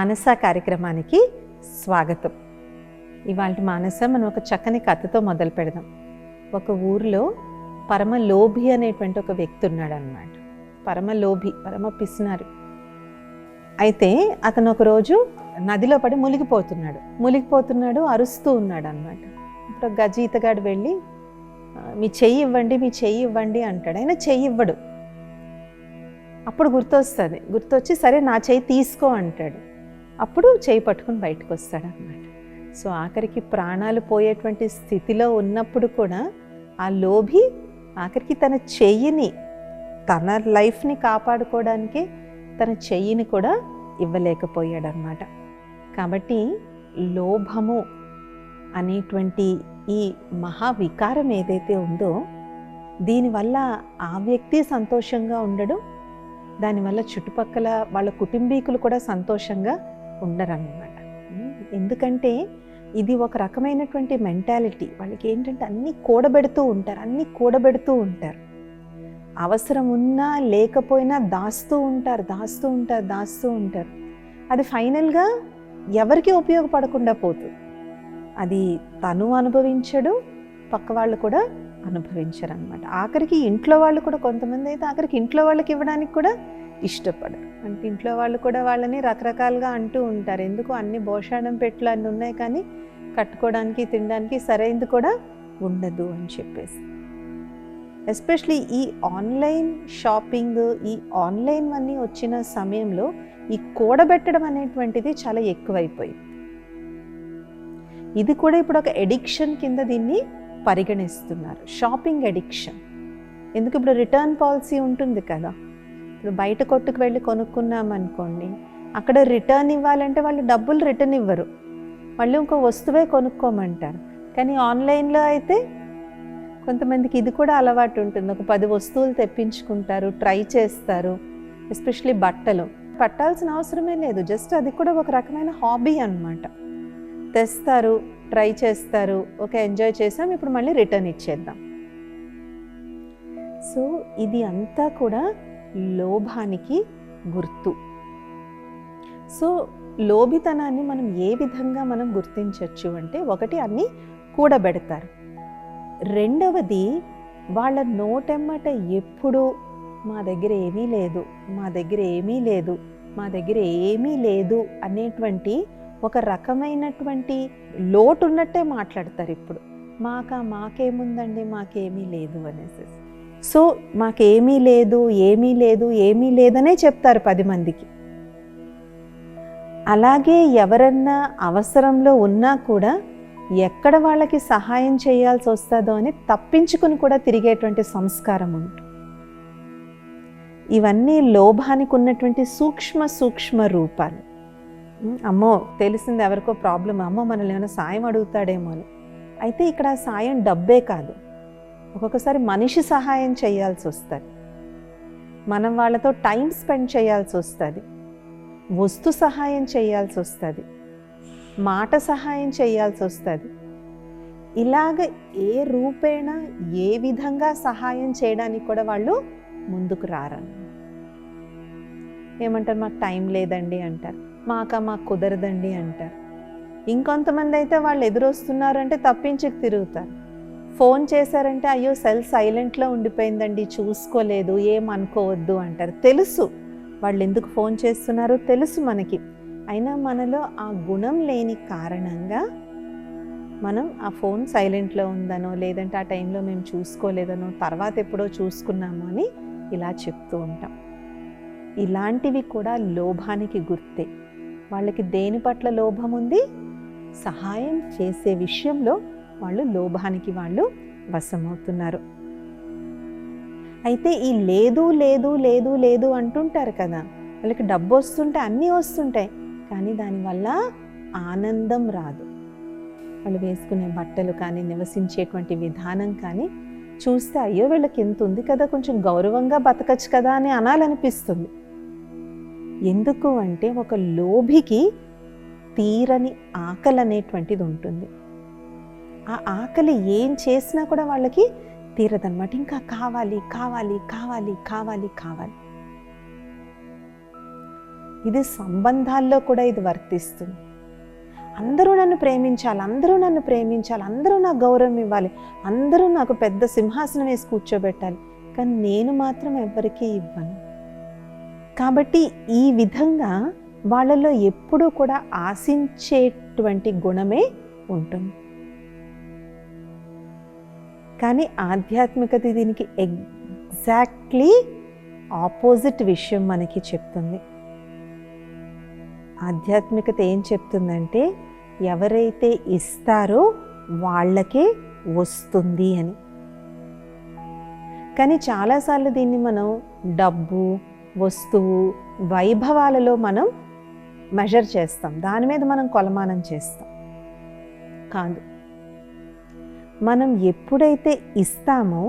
మానస కార్యక్రమానికి స్వాగతం. ఇవాళ మానస మనం ఒక చక్కని కథతో మొదలు పెడదాం. ఒక ఊరిలో పరమ లోభి అనేటువంటి ఒక వ్యక్తి ఉన్నాడు అన్నమాట. పరమ లోభి, పరమ పిసినారు. అయితే అతను ఒకరోజు నదిలో పడి మునిగిపోతున్నాడు, అరుస్తూ ఉన్నాడు అన్నమాట. ఇప్పుడు గజ ఈతగాడు వెళ్ళి మీ చెయ్యి ఇవ్వండి అంటాడు. ఆయన చెయ్యి ఇవ్వడు. అప్పుడు గుర్తొచ్చి సరే నా చెయ్యి తీసుకో అంటాడు. అప్పుడు చెయ్యి పట్టుకుని బయటకు వస్తాడు అన్నమాట. సో ఆఖరికి ప్రాణాలు పోయేటువంటి స్థితిలో ఉన్నప్పుడు కూడా ఆ లోభి ఆఖరికి తన చెయ్యిని, తన లైఫ్ని కాపాడుకోవడానికి తన చెయ్యిని కూడా ఇవ్వలేకపోయాడు అన్నమాట. కాబట్టి లోభము అనేటువంటి ఈ మహావికారం ఏదైతే ఉందో దీనివల్ల ఆ వ్యక్తి సంతోషంగా ఉండడు, దానివల్ల చుట్టుపక్కల వాళ్ళ కుటుంబీకులు కూడా సంతోషంగా ఉండరన్నమాట. ఎందుకంటే ఇది ఒక రకమైనటువంటి మెంటాలిటీ. వాళ్ళకి ఏంటంటే అన్నీ కూడబెడుతూ ఉంటారు. అవసరం ఉన్నా లేకపోయినా దాస్తూ ఉంటారు. అది ఫైనల్గా ఎవరికి ఉపయోగపడకుండా పోతుంది. అది తను అనుభవించడు, పక్క వాళ్ళు కూడా అనుభవించరు అనమాట. ఆఖరికి ఇంట్లో వాళ్ళు కూడా, కొంతమంది అయితే ఆఖరికి ఇంట్లో వాళ్ళకి ఇవ్వడానికి కూడా ఇష్టపడరు. అంటే ఇంట్లో వాళ్ళు కూడా వాళ్ళని రకరకాలుగా అంటూ ఉంటారు. ఎందుకు అన్ని భోషాణం పెట్లు అన్నీ ఉన్నాయి కానీ కట్టుకోవడానికి తినడానికి సరైనది కూడా ఉండదు అని చెప్పేసి. ఎస్పెషలీ ఈ ఆన్లైన్ షాపింగ్, ఈ ఆన్లైన్ అన్నీ వచ్చిన సమయంలో ఈ కూడబెట్టడం అనేటువంటిది చాలా ఎక్కువైపోయింది. ఇది కూడా ఇప్పుడు ఒక ఎడిక్షన్ కింద దీన్ని పరిగణిస్తున్నారు, షాపింగ్ ఎడిక్షన్. ఎందుకు ఇప్పుడు రిటర్న్ పాలసీ ఉంటుంది కదా. ఇప్పుడు బయట కొట్టుకు వెళ్ళి కొనుక్కున్నామనుకోండి, అక్కడ రిటర్న్ ఇవ్వాలంటే వాళ్ళు డబ్బులు రిటర్న్ ఇవ్వరు, మళ్ళీ ఇంకో వస్తువే కొనుక్కోమంటారు. కానీ ఆన్లైన్లో అయితే కొంతమందికి ఇది కూడా అలవాటు ఉంటుంది. ఒక 10 వస్తువులు తెప్పించుకుంటారు, ట్రై చేస్తారు. ఎస్పెషలీ బట్టలు పట్టాల్సిన అవసరమే లేదు, జస్ట్ అది కూడా ఒక రకమైన హాబీ అన్నమాట. తెస్తారు, ట్రై చేస్తారు, ఓకే ఎంజాయ్ చేసాం, ఇప్పుడు మళ్ళీ రిటర్న్ ఇచ్చేద్దాం. సో ఇది అంతా కూడా లోభానికి గుర్తు. సో లోభితనాన్ని మనం ఏ విధంగా మనం గుర్తించవచ్చు అంటే, ఒకటి అన్నీ కూడబెడతారు, రెండవది వాళ్ళ నోటెమ్మట ఎప్పుడు మా దగ్గర ఏమీ లేదు అనేటువంటి ఒక రకమైనటువంటి లోటు ఉన్నట్టే మాట్లాడతారు. ఇప్పుడు మాకేమీ లేదు అనేసి. సో మాకేమీ లేదనే చెప్తారు 10 మందికి. అలాగే ఎవరన్నా అవసరంలో ఉన్నా కూడా ఎక్కడ వాళ్ళకి సహాయం చేయాల్సి వస్తుందో అని తప్పించుకుని కూడా తిరిగేటువంటి సంస్కారం ఉంటుంది. ఇవన్నీ లోభానికి ఉన్నటువంటి సూక్ష్మ రూపాలు. అమ్మో తెలిసింది ఎవరికో ప్రాబ్లం, అమ్మో మనల్ని ఏమైనా సాయం అడుగుతాడేమో అని. అయితే ఇక్కడ సాయం డబ్బే కాదు, ఒక్కొక్కసారి మనిషి సహాయం చేయాల్సి వస్తుంది, మనం వాళ్ళతో టైం స్పెండ్ చేయాల్సి వస్తుంది, వస్తు సహాయం చేయాల్సి వస్తుంది, మాట సహాయం చేయాల్సి వస్తుంది. ఇలాగ ఏ రూపేణ ఏ విధంగా సహాయం చేయడానికి కూడా వాళ్ళు ముందుకు రారని. ఏమంటారు, మాకు టైం లేదండి అంటారు, మాకు కుదరదండి అంటారు. ఇంకొంతమంది అయితే వాళ్ళు ఎదురొస్తున్నారంటే తప్పించుకు తిరుగుతారు. ఫోన్ చేశారంటే అయ్యో సెల్ సైలెంట్లో ఉండిపోయిందండి, చూసుకోలేదు, ఏమనుకోవద్దు అంటారు. తెలుసు వాళ్ళు ఎందుకు ఫోన్ చేస్తున్నారో తెలుసు మనకి, అయినా మనలో ఆ గుణం లేని కారణంగా మనం ఆ ఫోన్ సైలెంట్లో ఉందనో, లేదంటే ఆ టైంలో మేము చూసుకోలేదనో, తర్వాత ఎప్పుడో చూసుకున్నామో అని ఇలా చెప్తూ ఉంటాం. ఇలాంటివి కూడా లోభానికి గుర్తే. వాళ్ళకి దేని పట్ల లోభం ఉంది? సహాయం చేసే విషయంలో వాళ్ళు లోభానికి వాళ్ళు వశమవుతున్నారు. అయితే ఈ లేదు అంటుంటారు కదా, వాళ్ళకి డబ్బు వస్తుంటే అన్నీ వస్తుంటాయి, కానీ దానివల్ల ఆనందం రాదు. వాళ్ళు వేసుకునే బట్టలు కానీ, నివసించేటువంటి విధానం కానీ చూస్తే అయ్యో వీళ్ళకి ఎంత ఉంది కదా, కొంచెం గౌరవంగా బతకచ్చు కదా అని అనాలనిపిస్తుంది. ఎందుకు అంటే ఒక లోభికి తీరని ఆకలి అనేటువంటిది ఉంటుంది. ఆ ఆకలి ఏం చేసినా కూడా వాళ్ళకి తీరదన్నమాట. ఇంకా కావాలి. ఇది సంబంధాల్లో కూడా ఇది వర్తిస్తుంది. అందరూ నన్ను ప్రేమించాలి, అందరూ నన్ను ప్రేమించాలి, అందరూ నాకు గౌరవం ఇవ్వాలి, అందరూ నాకు పెద్ద సింహాసనం వేసి కూర్చోబెట్టాలి, కానీ నేను మాత్రం ఎవ్వరికీ ఇవ్వను. కాబట్టి ఈ విధంగా వాళ్ళలో ఎప్పుడూ కూడా ఆశించేటువంటి గుణమే ఉంటుంది. కానీ ఆధ్యాత్మికత దీనికి ఎగ్జాక్ట్లీ ఆపోజిట్ విషయం మనకి చెప్తుంది. ఆధ్యాత్మికత ఏం చెప్తుందంటే ఎవరైతే ఇస్తారో వాళ్ళకే వస్తుంది అని. కానీ చాలాసార్లు దీన్ని మనం డబ్బు, వస్తువు, వైభవాలలో మనం మెజర్ చేస్తాం, దాని మీద మనం కొలమానం చేస్తాం. కాదు, మనం ఎప్పుడైతే ఇస్తామో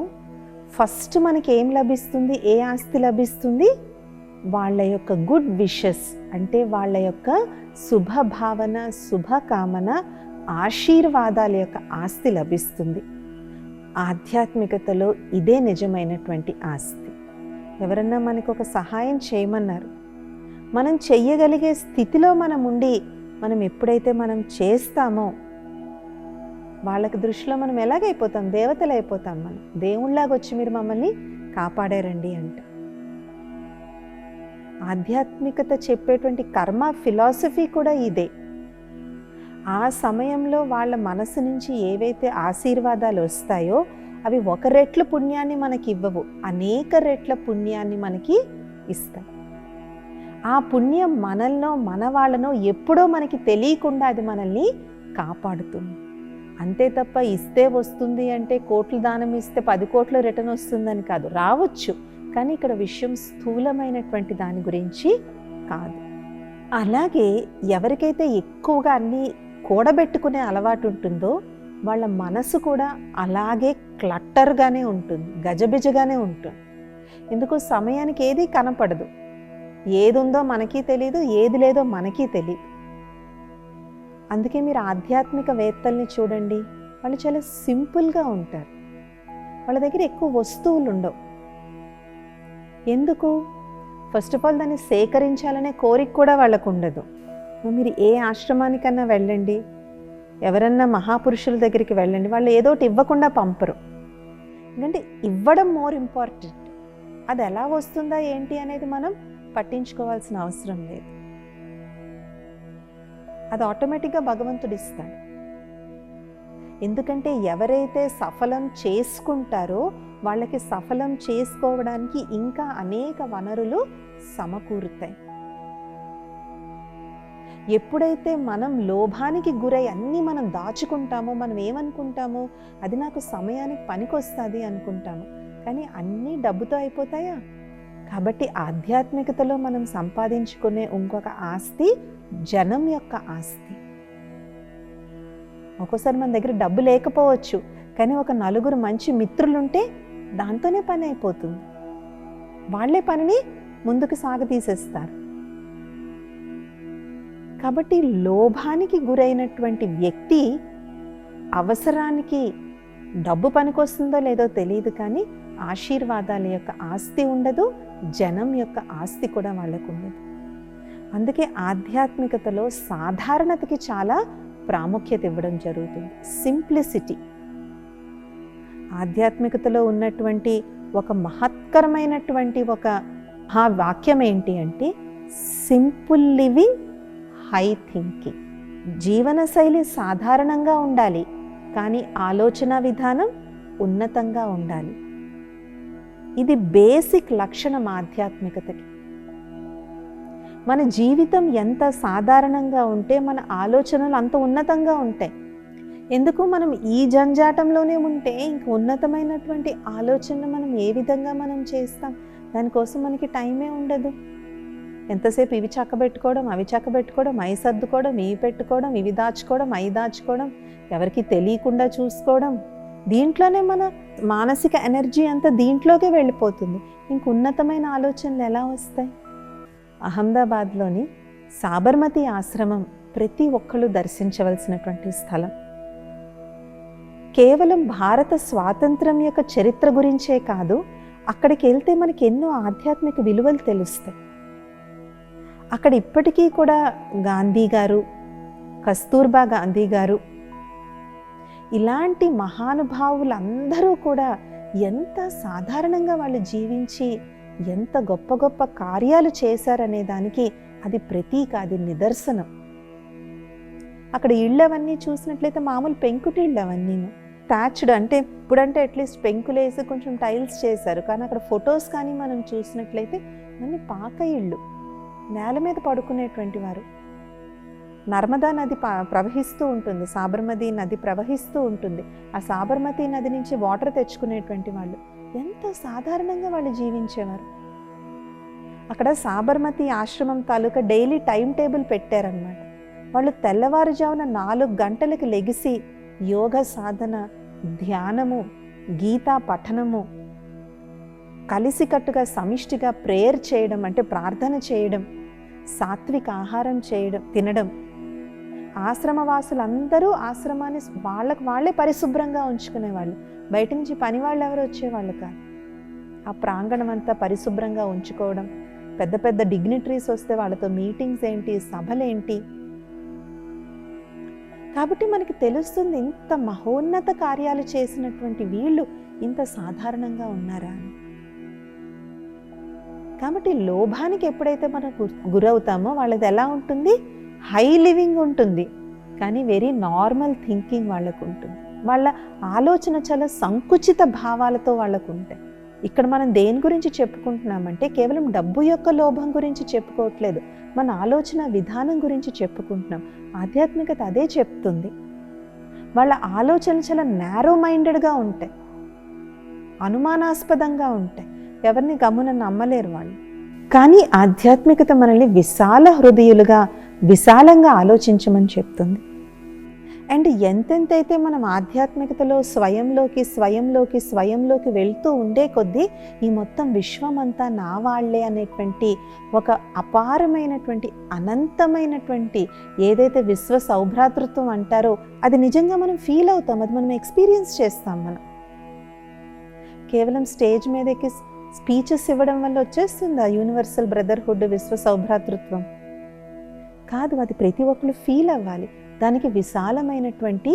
ఫస్ట్ మనకి ఏం లభిస్తుంది, ఏ ఆస్తి లభిస్తుంది? వాళ్ళ యొక్క గుడ్ విషెస్, అంటే వాళ్ళ యొక్క శుభభావన, శుభకామన, ఆశీర్వాదాల యొక్క ఆస్తి లభిస్తుంది. ఆధ్యాత్మికతలో ఇదే నిజమైనటువంటి ఆస్తి. ఎవరన్నా మనకు ఒక సహాయం చేయమన్నారు, మనం చెయ్యగలిగే స్థితిలో మనం ఉండి మనం ఎప్పుడైతే మనం చేస్తామో వాళ్ళకి దృష్టిలో మనం ఎలాగైపోతాం? దేవతలు అయిపోతాం. మనం దేవుళ్ళలాగా వచ్చి మీరు మమ్మల్ని కాపాడారండి అంట. ఆధ్యాత్మికత చెప్పేటువంటి కర్మ ఫిలాసఫీ కూడా ఇదే. ఆ సమయంలో వాళ్ళ మనసు నుంచి ఏవైతే ఆశీర్వాదాలు వస్తాయో అవి ఒక రెట్ల పుణ్యాన్ని మనకి ఇవ్వవు, అనేక రెట్ల పుణ్యాన్ని మనకి ఇస్తాయి. ఆ పుణ్యం మనల్నో మన వాళ్ళనో ఎప్పుడో మనకి తెలియకుండా అది మనల్ని కాపాడుతుంది. అంతే తప్ప ఇస్తే వస్తుంది అంటే కోట్లు దానం ఇస్తే 10 కోట్లు రిటర్న్ వస్తుందని కాదు. రావచ్చు, కానీ ఇక్కడ విషయం స్థూలమైనటువంటి దాని గురించి కాదు. అలాగే ఎవరికైతే ఎక్కువగా అన్నీ కూడబెట్టుకునే అలవాటు ఉంటుందో వాళ్ళ మనసు కూడా అలాగే క్లట్టర్గానే ఉంటుంది, గజబిజగానే ఉంటుంది. ఎందుకు? సమయానికి ఏది కనపడదు, ఏది ఉందో మనకి తెలియదు, ఏది లేదో మనకి తెలియదు. అందుకే మీరు ఆధ్యాత్మిక వేత్తల్ని చూడండి, వాళ్ళు చాలా సింపుల్గా ఉంటారు. వాళ్ళ దగ్గర ఎక్కువ వస్తువులు ఉండవు. ఎందుకు? ఫస్ట్ ఆఫ్ ఆల్ దాన్ని సేకరించాలనే కోరిక కూడా వాళ్ళకు ఉండదు. మీరు ఏ ఆశ్రమానికన్నా వెళ్ళండి, ఎవరన్నా మహాపురుషుల దగ్గరికి వెళ్ళండి, వాళ్ళు ఏదోటి ఇవ్వకుండా పంపరు. ఎందుకంటే ఇవ్వడం మోర్ ఇంపార్టెంట్. అది ఎలా వస్తుందా ఏంటి అనేది మనం పట్టించుకోవాల్సిన అవసరం లేదు. అది ఆటోమేటిక్గా భగవంతుడు ఇస్తాడు. ఎందుకంటే ఎవరైతే సఫలం చేసుకుంటారో వాళ్ళకి సఫలం చేసుకోవడానికి ఇంకా అనేక వనరులు సమకూరుతాయి. ఎప్పుడైతే మనం లోభానికి గురై అన్నీ మనం దాచుకుంటామో, మనం ఏమనుకుంటామో అది నాకు సమయానికి పనికొస్తుంది అనుకుంటాము, కానీ అన్నీ డబ్బుతో అయిపోతాయా? కాబట్టి ఆధ్యాత్మికతలో మనం సంపాదించుకునే ఇంకొక ఆస్తి జనం యొక్క ఆస్తి. ఒక్కోసారి మన దగ్గర డబ్బు లేకపోవచ్చు, కానీ ఒక నలుగురు మంచి మిత్రులుంటే దాంతోనే పని అయిపోతుంది. వాళ్ళే పనిని ముందుకు సాగతీసేస్తారు. కాబట్టి లోభానికి గురైనటువంటి వ్యక్తి అవసరానికి డబ్బు పనికొస్తుందో లేదో తెలియదు, కానీ ఆశీర్వాదాల యొక్క ఆస్తి ఉండదు, జనం యొక్క ఆస్తి కూడా వాళ్ళకు ఉండదు. అందుకే ఆధ్యాత్మికతలో సాధారణతకి చాలా ప్రాముఖ్యత ఇవ్వడం జరుగుతుంది. సింప్లిసిటీ. ఆధ్యాత్మికతలో ఉన్నటువంటి ఒక మహత్కరమైనటువంటి ఒక వాక్యం ఏంటి అంటే సింపుల్ లివింగ్, హై థింకింగ్. జీవనశైలి సాధారణంగా ఉండాలి, కానీ ఆలోచన విధానం ఉన్నతంగా ఉండాలి. ఇది బేసిక్ లక్షణం ఆధ్యాత్మికతకి. మన జీవితం ఎంత సాధారణంగా ఉంటే మన ఆలోచనలు అంత ఉన్నతంగా ఉంటాయి. ఎందుకు? మనం ఈ జంజాటంలోనే ఉంటే ఇంక ఉన్నతమైనటువంటి ఆలోచనలు మనం ఏ విధంగా మనం చేస్తాం? దానికోసం మనకి టైమే ఉండదు. ఎంతసేపు ఇవి చక్కబెట్టుకోవడం, అవి చక్కబెట్టుకోవడం, అవి సర్దుకోవడం, ఇవి పెట్టుకోవడం, ఇవి దాచుకోవడం, అవి దాచుకోవడం, ఎవరికి తెలియకుండా చూసుకోవడం, దీంట్లోనే మన మానసిక ఎనర్జీ అంతా దీంట్లోకే వెళ్ళిపోతుంది. ఇంక ఉన్నతమైన ఆలోచనలు ఎలా వస్తాయి? అహ్మదాబాద్లోని సాబర్మతి ఆశ్రమం ప్రతి ఒక్కళ్ళు దర్శించవలసినటువంటి స్థలం. కేవలం భారత స్వాతంత్రం యొక్క చరిత్ర గురించే కాదు, అక్కడికి వెళ్తే మనకి ఎన్నో ఆధ్యాత్మిక విలువలు తెలుస్తాయి. అక్కడ ఇప్పటికీ కూడా గాంధీ గారు, కస్తూర్బా గాంధీ గారు, ఇలాంటి మహానుభావులందరూ కూడా ఎంత సాధారణంగా వాళ్ళు జీవించి ఎంత గొప్ప గొప్ప కార్యాలు చేశారనే దానికి అది ప్రతీక, అది నిదర్శనం. అక్కడ ఇళ్ళవన్నీ చూసినట్లయితే మామూలు పెంకుటిళ్ళు అవన్నీ టాచ్డ్, అంటే ఇప్పుడంటే అట్లీస్ట్ పెంకులేసి కొంచెం టైల్స్ చేశారు, కానీ అక్కడ ఫొటోస్ కానీ మనం చూసినట్లయితే అన్ని పాక ఇళ్ళు, నేల మీద పడుకునేటువంటి వారు. నర్మదా నది ప్రవహిస్తూ ఉంటుంది, సాబర్మతి నది ప్రవహిస్తూ ఉంటుంది, ఆ సాబర్మతి నది నుంచి వాటర్ తెచ్చుకునేటువంటి వాళ్ళు ఎంత సాధారణంగా వాళ్ళు జీవించేవారు. అక్కడ సాబర్మతి ఆశ్రమం తాలూకా డైలీ టైం టేబుల్ పెట్టారనమాట. వాళ్ళు తెల్లవారుజామున 4 గంటలకు లెగిసి యోగ సాధన, ధ్యానము, గీతా పఠనము, కలిసికట్టుగా సమిష్టిగా ప్రేయర్ చేయడం, అంటే ప్రార్థన చేయడం, సాత్విక ఆహారం చేయడం, తినడం. ఆశ్రమవాసులందరూ ఆశ్రమాన్ని వాళ్ళే పరిశుభ్రంగా ఉంచుకునేవాళ్ళు. బయట నుంచి పని వాళ్ళు ఎవరు వచ్చేవాళ్ళు కాదు. ఆ ప్రాంగణం అంతా పరిశుభ్రంగా ఉంచుకోవడం, పెద్ద పెద్ద డిగ్నిటరీస్ వస్తే వాళ్ళతో మీటింగ్స్ ఏంటి, సభలేంటి. కాబట్టి మనకి తెలుస్తుంది ఇంత మహోన్నత కార్యాలు చేసినటువంటి వీళ్ళు ఇంత సాధారణంగా ఉన్నారా అని. కాబట్టి లోభానికి ఎప్పుడైతే మనం గురవుతామో వాళ్ళది ఎలా ఉంటుంది, హై లివింగ్ ఉంటుంది, కానీ వెరీ నార్మల్ థింకింగ్ వాళ్ళకు ఉంటుంది. వాళ్ళ ఆలోచన చాలా సంకుచిత భావాలతో వాళ్ళకు ఉంటాయి. ఇక్కడ మనం దేని గురించి చెప్పుకుంటున్నామంటే కేవలం డబ్బు యొక్క లోభం గురించి చెప్పుకోవట్లేదు, మన ఆలోచన విధానం గురించి చెప్పుకుంటున్నాం. ఆధ్యాత్మికత అదే చెప్తుంది. వాళ్ళ ఆలోచనలు చాలా నారో మైండెడ్గా ఉంటాయి, అనుమానాస్పదంగా ఉంటాయి, ఎవరిని గమ్మున నమ్మలేరు వాళ్ళు. కానీ ఆధ్యాత్మికత మనల్ని విశాల హృదయులుగా, విశాలంగా ఆలోచించమని చెప్తుంది. అండ్ ఎంతెంతైతే మనం ఆధ్యాత్మికతలో స్వయంలోకి వెళ్తూ ఉండే కొద్దీ ఈ మొత్తం విశ్వం అంతా నా వాళ్లే అనేటువంటి ఒక అపారమైనటువంటి, అనంతమైనటువంటి ఏదైతే విశ్వ సౌభ్రాతృత్వం అంటారో అది నిజంగా మనం ఫీల్ అవుతాం, అది మనం ఎక్స్పీరియన్స్ చేస్తాం. మనం కేవలం స్టేజ్ మీదకి స్పీచెస్ ఇవ్వడం వల్ల వచ్చేస్తుంది ఆ యూనివర్సల్ బ్రదర్హుడ్, విశ్వ సౌభ్రాతృత్వం కాదు. అది ప్రతి ఒక్కరు ఫీల్ అవ్వాలి. దానికి విశాలమైనటువంటి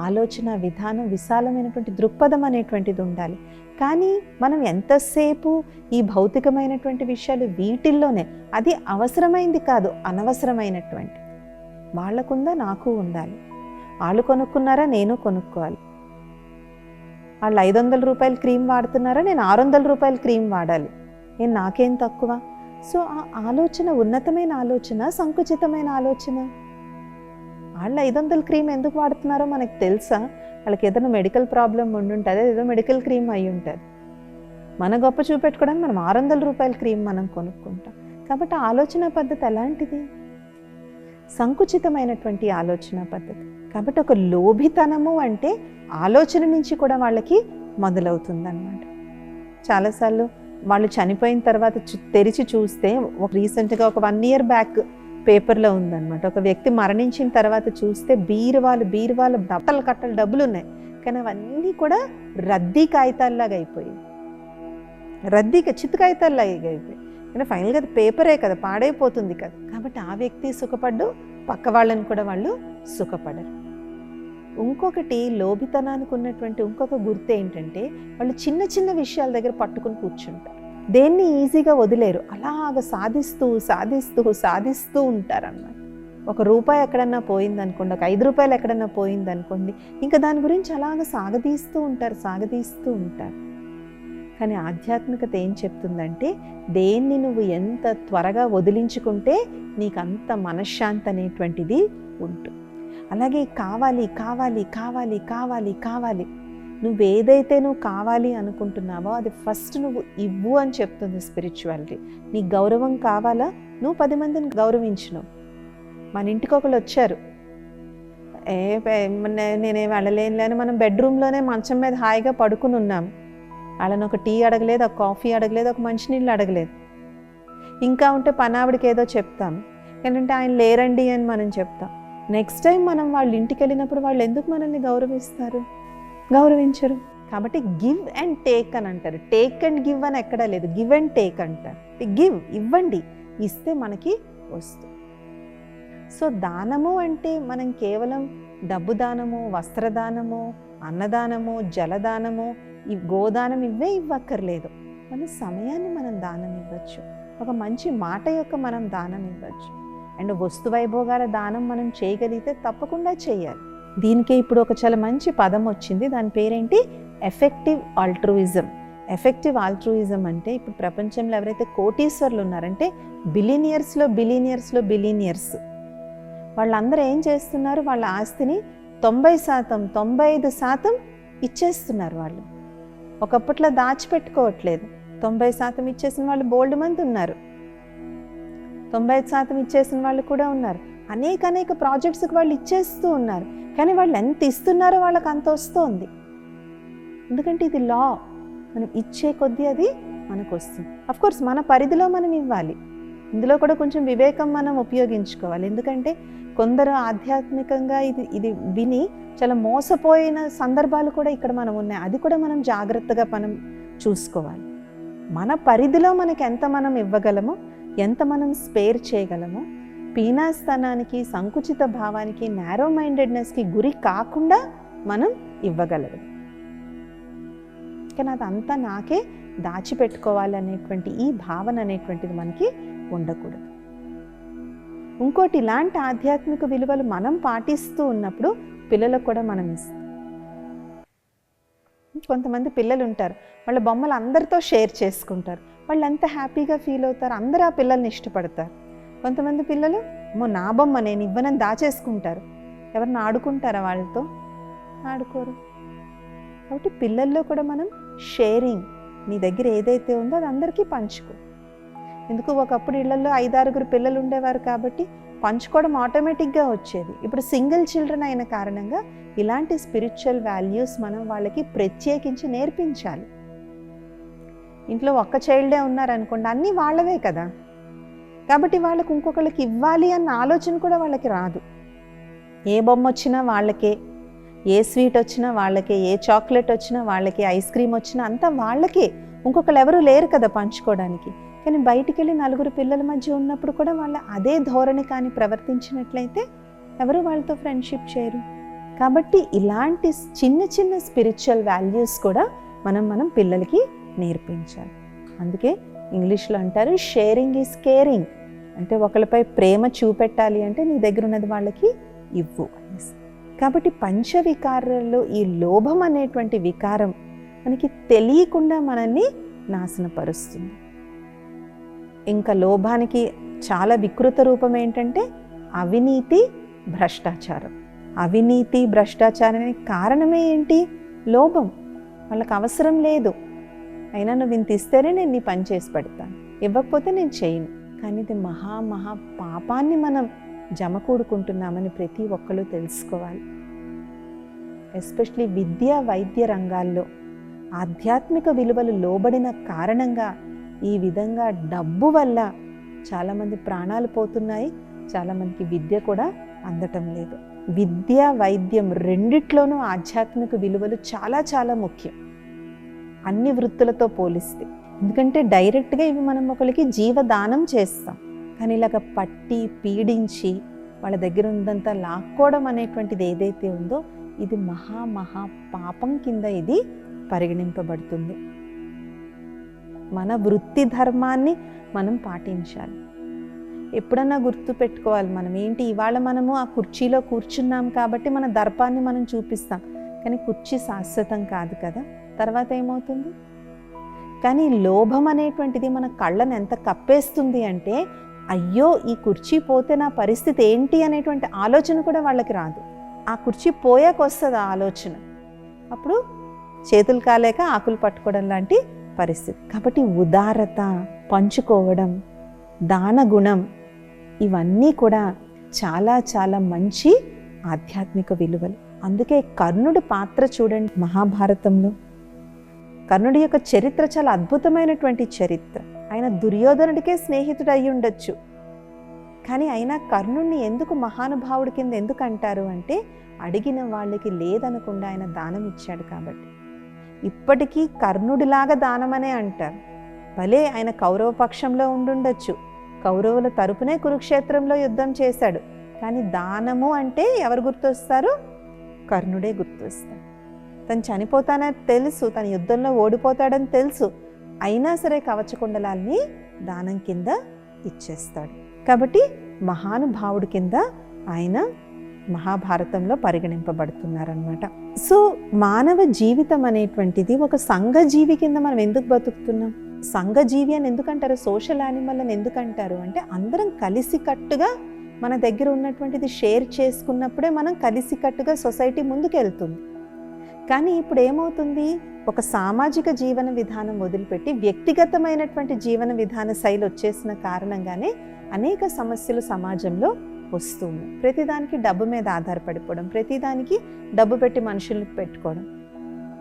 ఆలోచన విధానం, విశాలమైనటువంటి దృక్పథం అనేటువంటిది ఉండాలి. కానీ మనం ఎంతసేపు ఈ భౌతికమైనటువంటి విషయాలు వీటిల్లోనే, అది అవసరమైంది కాదు, అనవసరమైనటువంటి. వాళ్ళకుందా నాకు ఉండాలి, వాళ్ళు కొనుక్కున్నారా నేను కొనుక్కోవాలి, వాళ్ళు 500 రూపాయల క్రీమ్ వాడుతున్నారా నేను 600 రూపాయల క్రీమ్ వాడాలి, నేను నాకేం తక్కువ. సో ఆ ఆలోచన ఉన్నతమైన ఆలోచన, సంకుచితమైన ఆలోచన. వాళ్ళు 500 క్రీమ్ ఎందుకు వాడుతున్నారో మనకు తెలుసా? వాళ్ళకి ఏదైనా మెడికల్ ప్రాబ్లం ఉండుంటుంది, ఏదో మెడికల్ క్రీమ్ అయి ఉంటుంది. మన గొప్ప చూపెట్టుకోవడానికి మనం 600 రూపాయల క్రీమ్ మనం కొనుక్కుంటాం. కాబట్టి ఆలోచన పద్ధతి ఎలాంటిది? సంకుచితమైనటువంటి ఆలోచన పద్ధతి. కాబట్టి ఒక లోభితనము అంటే ఆలోచన నుంచి కూడా వాళ్ళకి మొదలవుతుందన్నమాట. చాలాసార్లు వాళ్ళు చనిపోయిన తర్వాత తెరిచి చూస్తే, రీసెంట్గా ఒక 1 year బ్యాక్ పేపర్లో ఉందన్నమాట. ఒక వ్యక్తి మరణించిన తర్వాత చూస్తే బీరువాలు కట్టలు డబ్బులు ఉన్నాయి, కానీ అవన్నీ కూడా రద్దీ కాగితాల్లాగా అయిపోయాయి, చిత్తు కాగితాల్లాగా అయిపోయాయి. కానీ ఫైనల్గా అది పేపరే కదా, పాడైపోతుంది కదా. కాబట్టి ఆ వ్యక్తి సుఖపడ్డు, పక్క వాళ్ళని కూడా వాళ్ళు సుఖపడరు. ఇంకొకటి లోభితనానికి ఉన్నటువంటి ఇంకొక గుర్తు ఏంటంటే, వాళ్ళు చిన్న చిన్న విషయాల దగ్గర పట్టుకుని కూర్చుంటారు, దేన్ని ఈజీగా వదిలేరు. అలాగ సాధిస్తూ ఉంటారన్నమాట. ₹1 ఎక్కడన్నా పోయిందనుకోండి, ఒక ₹5 ఎక్కడన్నా పోయిందనుకోండి, ఇంకా దాని గురించి అలాగ సాగదీస్తూ ఉంటారు. కానీ ఆధ్యాత్మికత ఏం చెప్తుందంటే, దేన్ని నువ్వు ఎంత త్వరగా వదిలించుకుంటే నీకు అంత మనశ్శాంతి అనేటువంటిది ఉంటుంది. అలాగే కావాలి నువ్వేదైతే నువ్వు కావాలి అనుకుంటున్నావో అది ఫస్ట్ నువ్వు ఇవ్వు అని చెప్తుంది స్పిరిచువాలిటీ. నీ గౌరవం కావాలా, నువ్వు 10 మందిని గౌరవించును. మన ఇంటికి ఒకళ్ళు వచ్చారు, నేనేం వెళ్ళలేనులేని మనం బెడ్రూమ్లోనే మంచం మీద హాయిగా పడుకుని ఉన్నాం. వాళ్ళని ఒక టీ అడగలేదు, ఒక కాఫీ అడగలేదు, ఒక మంచినీళ్ళు అడగలేదు. ఇంకా ఉంటే పనావిడికి ఏదో చెప్తాం, ఏంటంటే ఆయన లేరండి అని మనం చెప్తాం. నెక్స్ట్ టైం మనం వాళ్ళ ఇంటికి వెళ్ళినప్పుడు వాళ్ళు ఎందుకు మనల్ని గౌరవించరు. కాబట్టి గివ్ అండ్ టేక్ అని అంటారు. టేక్ అండ్ గివ్ అని ఎక్కడా లేదు, గివ్ అండ్ టేక్ అంటారు. ఇవ్వండి, ఇస్తే మనకి వస్తువు. సో దానము అంటే మనం కేవలం డబ్బు దానము, వస్త్రదానము, అన్నదానము, జలదానము, ఈ గోదానం ఇవే ఇవ్వక్కర్లేదు. మన సమయాన్ని మనం దానం ఇవ్వచ్చు, ఒక మంచి మాట యొక్క మనం దానం ఇవ్వచ్చు. అండ్ వస్తు వైభోగాల దానం మనం చేయగలిగితే తప్పకుండా చేయాలి. దీనికే ఇప్పుడు ఒక చాలా మంచి పదం వచ్చింది, దాని పేరేంటి? Effective altruism. ఎఫెక్టివ్ ఆల్ట్రూయిజం అంటే ఇప్పుడు ప్రపంచంలో ఎవరైతే కోటీశ్వర్లు ఉన్నారంటే బిలినియర్స్లో వాళ్ళందరూ ఏం చేస్తున్నారు? వాళ్ళ ఆస్తిని 90%, 95% ఇచ్చేస్తున్నారు. వాళ్ళు ఒకప్పట్లో దాచిపెట్టుకోవట్లేదు. 90% ఇచ్చేసిన వాళ్ళు బోల్డ్ మంది ఉన్నారు, 95% ఇచ్చేసిన వాళ్ళు కూడా ఉన్నారు. అనేక ప్రాజెక్ట్స్కి వాళ్ళు ఇచ్చేస్తూ ఉన్నారు. కానీ వాళ్ళు ఎంత ఇస్తున్నారో వాళ్ళకి అంత వస్తుంది. ఎందుకంటే ఇది లా, మనం ఇచ్చే కొద్దీ అది మనకు వస్తుంది. అఫ్కోర్స్ మన పరిధిలో మనం ఇవ్వాలి. ఇందులో కూడా కొంచెం వివేకం మనం ఉపయోగించుకోవాలి. ఎందుకంటే కొందరు ఆధ్యాత్మికంగా ఇది విని చాలా మోసపోయిన సందర్భాలు కూడా ఇక్కడ మనం ఉన్నాయి. అది కూడా మనం జాగ్రత్తగా మనం చూసుకోవాలి. మన పరిధిలో మనకి ఎంత మనం ఇవ్వగలమో, ఎంత మనం స్పేర్ చేయగలమో, పీనాస్తనానికి, సంకుచిత భావానికి, నారో మైండెడ్నెస్కి గురి కాకుండా మనం ఇవ్వగలము. కానీ అదంతా నాకే దాచిపెట్టుకోవాలి అనేటువంటి ఈ భావన అనేటువంటిది మనకి ఉండకూడదు. ఇంకోటి, ఇలాంటి ఆధ్యాత్మిక విలువలు మనం పాటిస్తూ ఉన్నప్పుడు పిల్లలకు కూడా మనం ఇస్తాం. కొంతమంది పిల్లలు ఉంటారు, వాళ్ళ బొమ్మలు అందరితో షేర్ చేసుకుంటారు, వాళ్ళు ఎంత హ్యాపీగా ఫీల్ అవుతారు, అందరూ ఆ పిల్లల్ని ఇష్టపడతారు. కొంతమంది పిల్లలు నా బొమ్మ నేను ఇవ్వనని దాచేసుకుంటారు. ఎవరిని ఆడుకుంటారా వాళ్ళతో? ఆడుకోరు. కాబట్టి పిల్లల్లో కూడా మనం షేరింగ్, నీ దగ్గర ఏదైతే ఉందో అది అందరికీ పంచుకో. ఎందుకు, ఒకప్పుడు ఇళ్లలో 5-6 పిల్లలు ఉండేవారు కాబట్టి పంచుకోవడం ఆటోమేటిక్గా వచ్చేది. ఇప్పుడు సింగిల్ చిల్డ్రన్ అయిన కారణంగా ఇలాంటి స్పిరిచువల్ వాల్యూస్ మనం వాళ్ళకి ప్రత్యేకించి నేర్పించాలి. ఇంట్లో ఒక్క చైల్డే ఉన్నారనుకోండి, అన్నీ వాళ్ళవే కదా, కాబట్టి వాళ్ళకి ఇంకొకళ్ళకి ఇవ్వాలి అన్న ఆలోచన కూడా వాళ్ళకి రాదు. ఏ బొమ్మ వచ్చినా వాళ్ళకే, ఏ స్వీట్ వచ్చినా వాళ్ళకే, ఏ చాక్లెట్ వచ్చినా వాళ్ళకే, ఐస్ క్రీమ్ వచ్చినా అంతా వాళ్ళకే, ఇంకొకళ్ళు ఎవరు లేరు కదా పంచుకోవడానికి. కానీ బయటికి వెళ్ళి 4 పిల్లల మధ్య ఉన్నప్పుడు కూడా వాళ్ళ అదే ధోరణి కానీ ప్రవర్తించినట్లయితే ఎవరు వాళ్ళతో ఫ్రెండ్షిప్ చేయరు. కాబట్టి ఇలాంటి చిన్న స్పిరిచువల్ వాల్యూస్ కూడా మనం పిల్లలకి నేర్పించాలి. అందుకే ఇంగ్లీష్లో అంటారు షేరింగ్ ఈజ్ కేరింగ్. అంటే ఒకరిపై ప్రేమ చూపెట్టాలి అంటే నీ దగ్గర ఉన్నది వాళ్ళకి ఇవ్వు అనేసి. కాబట్టి పంచవికారాల్లో ఈ లోభం అనేటువంటి వికారం మనకి తెలియకుండా మనల్ని నాశనపరుస్తుంది. ఇంకా లోభానికి చాలా వికృత రూపం ఏంటంటే అవినీతి, భ్రష్టాచారం. అవినీతి, భ్రష్టాచారానికి కారణమే ఏంటి? లోభం. వాళ్ళకి అవసరం లేదు, అయినా నువ్వు ఇంత ఇస్తేనే నేను నీ పని చేసి పెడతాను, ఇవ్వకపోతే నేను చేయను. కానీ ఇది మహా పాపాన్ని మనం జమకూడుకుంటున్నామని ప్రతి ఒక్కరు తెలుసుకోవాలి. ఎస్పెషలీ విద్యా వైద్య రంగాల్లో ఆధ్యాత్మిక విలువలు లోబడిన కారణంగా ఈ విధంగా డబ్బు వల్ల చాలామంది ప్రాణాలు పోతున్నాయి, చాలామందికి విద్య కూడా అందటం లేదు. విద్య, వైద్యం రెండిట్లోనూ ఆధ్యాత్మిక విలువలు చాలా ముఖ్యం అన్ని వృత్తులతో పోలిస్తే. ఎందుకంటే డైరెక్ట్గా ఇవి మనం ఒకరికి జీవదానం చేస్తాం, కానీ ఇలాగ పట్టి పీడించి వాళ్ళ దగ్గర ఉందంతా లాక్కోవడం అనేటువంటిది ఏదైతే ఉందో ఇది మహా పాపం కింద ఇది పరిగణింపబడుతుంది. మన వృత్తి ధర్మాన్ని మనం పాటించాలి. ఎప్పుడన్నా గుర్తు పెట్టుకోవాలి, మనం ఏంటి ఇవాళ మనము ఆ కుర్చీలో కూర్చున్నాం కాబట్టి మన దర్పాన్ని మనం చూపిస్తాం, కానీ కుర్చీ శాశ్వతం కాదు కదా, తర్వాత ఏమవుతుంది? కానీ లోభం అనేటువంటిది మన కళ్ళను ఎంత కప్పేస్తుంది అంటే అయ్యో ఈ కుర్చీ పోతే నా పరిస్థితి ఏంటి అనేటువంటి ఆలోచన కూడా వాళ్ళకి రాదు. ఆ కుర్చీ పోయాక వస్తుంది ఆ ఆలోచన, అప్పుడు చేతులు కాలేక ఆకులు పట్టుకోవడం లాంటి పరిస్థితి. కాబట్టి ఉదారత, పంచుకోవడం, దాన గుణం ఇవన్నీ కూడా చాలా మంచి ఆధ్యాత్మిక విలువలు. అందుకే కర్ణుడి పాత్ర చూడండి మహాభారతంలో. కర్ణుడి యొక్క చరిత్ర చాలా అద్భుతమైనటువంటి చరిత్ర. ఆయన దుర్యోధనుడికే స్నేహితుడు అయి ఉండొచ్చు, కానీ అయినా కర్ణుడిని ఎందుకు మహానుభావుడి కింద ఎందుకు అంటారు అంటే అడిగిన వాళ్ళకి లేదనకుండా ఆయన దానం ఇచ్చాడు కాబట్టి. ఇప్పటికీ కర్ణుడిలాగా దానమనే అంటారు. భలే ఆయన కౌరవ పక్షంలో ఉండుండొచ్చు, కౌరవుల తరపునే కురుక్షేత్రంలో యుద్ధం చేశాడు. కానీ దానము అంటే ఎవరు గుర్తొస్తారు? కర్ణుడే గుర్తొస్తాడు. తను చనిపోతానని తెలుసు, తన యుద్ధంలో ఓడిపోతాడని తెలుసు, అయినా సరే కవచకుండలాల్ని దానం కింద ఇచ్చేస్తాడు. కాబట్టి మహానుభావుడి కింద ఆయన మహాభారతంలో పరిగణింపబడుతున్నారనమాట. సో మానవ జీవితం అనేటువంటిది ఒక సంఘజీవి కింద మనం ఎందుకు బతుకుతున్నాం? సంఘజీవి అని ఎందుకంటారు? సోషల్ యానిమల్ అని ఎందుకంటారు అంటే అందరం కలిసికట్టుగా మన దగ్గర ఉన్నటువంటిది షేర్ చేసుకున్నప్పుడే మనం కలిసికట్టుగా సొసైటీ ముందుకు వెళ్తుంది. కానీ ఇప్పుడు ఏమవుతుంది? ఒక సామాజిక జీవన విధానం వదిలిపెట్టి వ్యక్తిగతమైనటువంటి జీవన విధాన శైలి వచ్చేసిన కారణంగానే అనేక సమస్యలు సమాజంలో వస్తుంది. ప్రతిదానికి డబ్బు మీద ఆధారపడిపోవడం, ప్రతిదానికి డబ్బు పెట్టి మనుషులను పెట్టుకోవడం.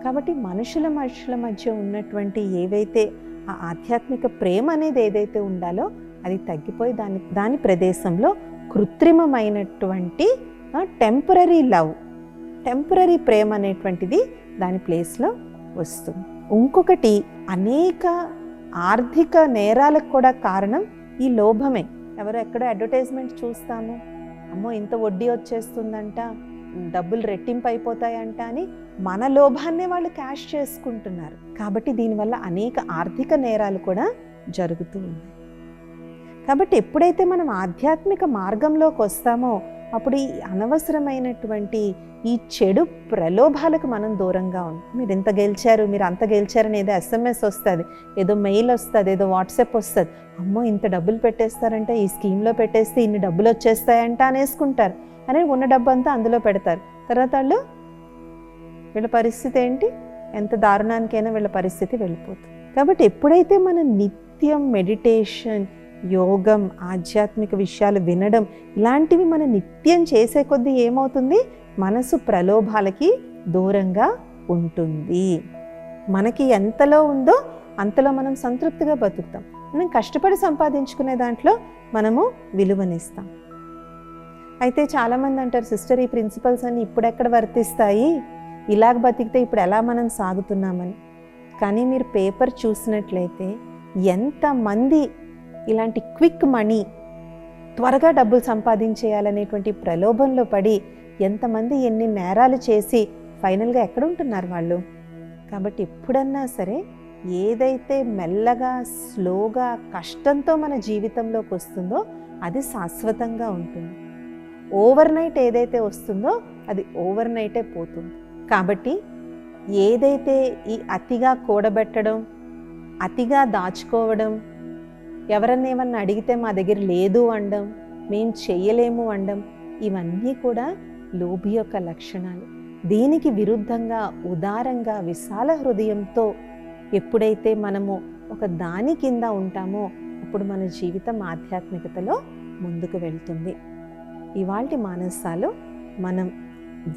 కాబట్టి మనుషుల మధ్య ఉన్నటువంటి ఏవైతే ఆ ఆధ్యాత్మిక ప్రేమ అనేది ఏదైతే ఉండాలో అది తగ్గిపోయి దాని ప్రదేశంలో కృత్రిమమైనటువంటి టెంపరీ లవ్, టెంపరీ ప్రేమ అనేటువంటిది దాని ప్లేస్లో వస్తుంది. ఇంకొకటి, అనేక ఆర్థిక నేరాలకు కూడా కారణం ఈ లోభమే. ఎవరో ఎక్కడో అడ్వర్టైజ్మెంట్ చూస్తాము, అమ్మో ఇంత వడ్డీ వచ్చేస్తుందంట, డబ్బులు రెట్టింపు అయిపోతాయంట అని మన లోభాన్నే వాళ్ళు క్యాష్ చేసుకుంటున్నారు. కాబట్టి దీనివల్ల అనేక ఆర్థిక నేరాలు కూడా జరుగుతూ ఉన్నాయి. కాబట్టి ఎప్పుడైతే మనం ఆధ్యాత్మిక మార్గంలోకి వస్తామో అప్పుడు ఈ అనవసరమైనటువంటి ఈ చెడు ప్రలోభాలకు మనం దూరంగా ఉంటాం. మీరు ఇంత గెలిచారు, మీరు అంత గెలిచారని ఏదో SMS వస్తుంది, ఏదో మెయిల్ వస్తుంది, ఏదో వాట్సాప్ వస్తుంది, అమ్మో ఇంత డబ్బులు పెట్టేస్తారంటే, ఈ స్కీమ్లో పెట్టేస్తే ఇన్ని డబ్బులు వచ్చేస్తాయంట అనేసుకుంటారు. అని ఉన్న డబ్బు అంతా అందులో పెడతారు. తర్వాత వీళ్ళ పరిస్థితి ఏంటి? ఎంత దారుణానికైనా వీళ్ళ పరిస్థితి వెళ్ళిపోతుంది. కాబట్టి ఎప్పుడైతే మనం నిత్యం మెడిటేషన్, యోగం, ఆధ్యాత్మిక విషయాలు వినడం ఇలాంటివి మనం నిత్యం చేసే కొద్దీ ఏమవుతుంది? మనసు ప్రలోభాలకి దూరంగా ఉంటుంది. మనకి ఎంతలో ఉందో అంతలో మనం సంతృప్తిగా బతుకుతాం. మనం కష్టపడి సంపాదించుకునే దాంట్లో మనము విలువనిస్తాం. అయితే చాలామంది అంటారు, సిస్టర్ ఈ ప్రిన్సిపల్స్ అన్నీ ఇప్పుడెక్కడ వర్తిస్తాయి, ఇలాగ బతికితే ఇప్పుడు ఎలా మనం సాగుతున్నామని. కానీ మీరు పేపర్ చూసినట్లయితే ఎంతమంది ఇలాంటి క్విక్ మనీ, త్వరగా డబ్బులు సంపాదించేయాలనేటువంటి ప్రలోభంలో పడి ఎంతమంది ఎన్ని నేరాలు చేసి ఫైనల్గా ఎక్కడ ఉంటున్నారు వాళ్ళు. కాబట్టి ఎప్పుడన్నా సరే ఏదైతే మెల్లగా, స్లోగా, కష్టంతో మన జీవితంలోకి వస్తుందో అది శాశ్వతంగా ఉంటుంది. ఓవర్ నైట్ ఏదైతే వస్తుందో అది ఓవర్ నైటే పోతుంది. కాబట్టి ఏదైతే ఈ అతిగా కూడబెట్టడం, అతిగా దాచుకోవడం, ఎవరన్నా ఏమన్నా అడిగితే మా దగ్గర లేదు అనడం, మేం చెయ్యలేము అనడం, ఇవన్నీ కూడా లోభి యొక్క లక్షణాలు. దీనికి విరుద్ధంగా ఉదారంగా విశాల హృదయంతో ఎప్పుడైతే మనము ఒక దాని కింద ఉంటామో అప్పుడు మన జీవితం ఆధ్యాత్మికతలో ముందుకు వెళ్తుంది. ఇవాల్టి మానసాలు మనం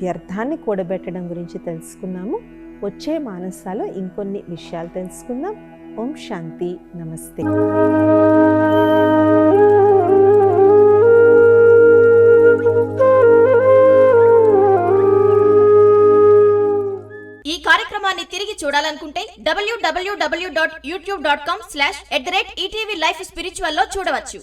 వ్యర్థాన్ని కూడబెట్టడం గురించి తెలుసుకున్నాము. వచ్చే మానసాలు ఇంకొన్ని విషయాలు తెలుసుకుందాం. ఓం శాంతి. నమస్తే. ఈ కార్యక్రమాన్ని తిరిగి చూడాలనుకుంటే www.youtube.com/@ETV Life Spiritual లో చూడవచ్చు.